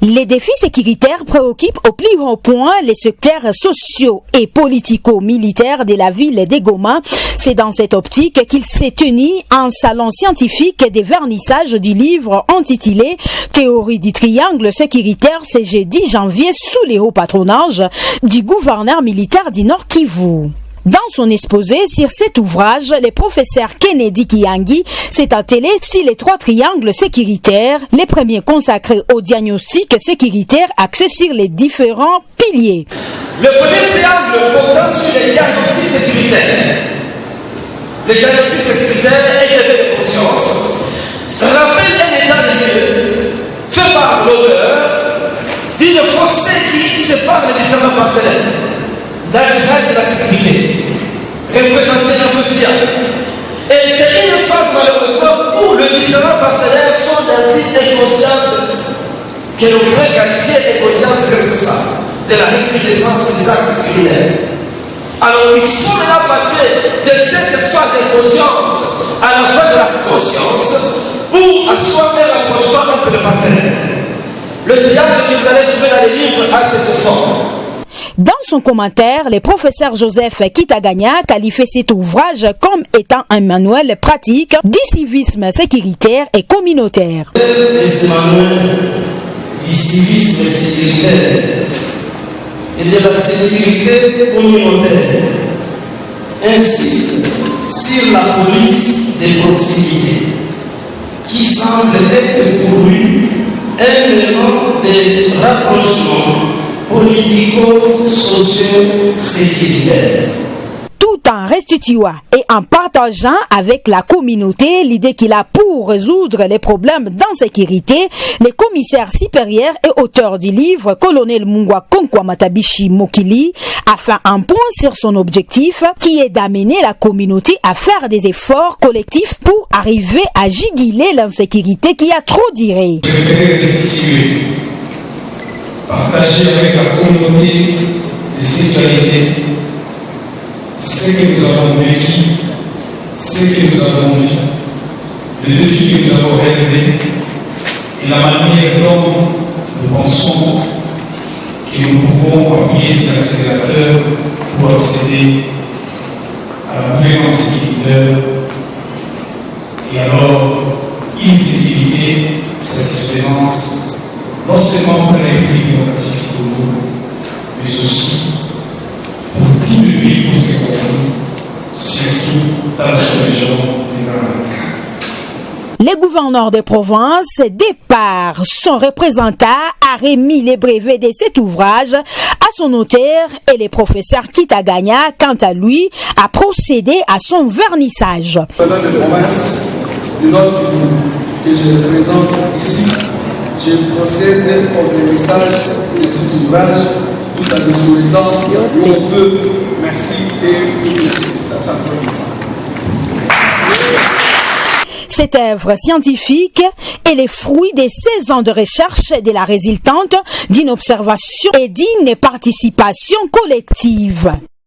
Les défis sécuritaires préoccupent au plus haut point les secteurs sociaux et politico-militaires de la ville de Goma. C'est dans cette optique qu'il s'est tenu un salon scientifique des vernissages du livre intitulé Théorie du triangle sécuritaire ce jeudi janvier sous les hauts patronages du gouverneur militaire du Nord Kivu. Dans son exposé sur cet ouvrage, le professeur Kennedy Kiangi s'est attelé sur les 3 triangles sécuritaires, les premiers consacrés au diagnostic sécuritaire axé sur les différents piliers. Le premier triangle portant sur les diagnostics sécuritaires. Les diagnostics sécuritaires et l'éveil de conscience rappellent un état de lieu fait par l'auteur d'une fossé qui sépare les différents partenaires dans le de la sécurité, représentée dans ce triangle. Et c'est une phase malheureusement où les différents partenaires sont dans une inconscience que l'on pourrait qualifier d'inconscience responsable de la recrudescence des actes criminels. Alors il faut maintenant passer de cette phase d'inconscience à la phase de la conscience pour asseoir un rapprochement entre les partenaires. Le triangle que vous allez trouver dans les livres a cette forme. Dans son commentaire, le professeur Joseph Kitaganya qualifie cet ouvrage comme étant un manuel pratique du civisme sécuritaire et communautaire. Ce manuel du civisme sécuritaire et de la sécurité communautaire insiste sur la police des proximités qui semble être pour lui un élément de rapprochement politico-socio-sécuritaire. Tout en restituant et en partageant avec la communauté l'idée qu'il a pour résoudre les problèmes d'insécurité, le commissaire supérieur et auteur du livre, colonel Mungwa Konkwa Matabishi Mokili, a fait un point sur son objectif qui est d'amener la communauté à faire des efforts collectifs pour arriver à juguler l'insécurité qui a trop duré. Partager avec la communauté de citoyenneté ce que nous avons vécu, ce que nous avons vu, les défis que nous avons relevés et la manière dont nous pensons que nous pouvons appuyer sur l'accélérateur pour accéder à la vraie sécurité et alors une sécurité satisfaisante non seulement pour la République démocratique du Congo, mais aussi pour tout le pays post-conflit, surtout dans la sous-région des Grands Lacs. Le gouverneur de province, par son représentant, a remis les brevets de cet ouvrage à son auteur et le professeur Kitaganya, quant à lui, a procédé à son vernissage. Gouverneur de province du Nord que je représente ici, je procède au vernissage de cet ouvrage tout en vous souhaitant mon feu. Merci et toutes les félicitations. Cette œuvre scientifique est le fruit de 16 ans de recherche de la résultante d'une observation et d'une participation collective.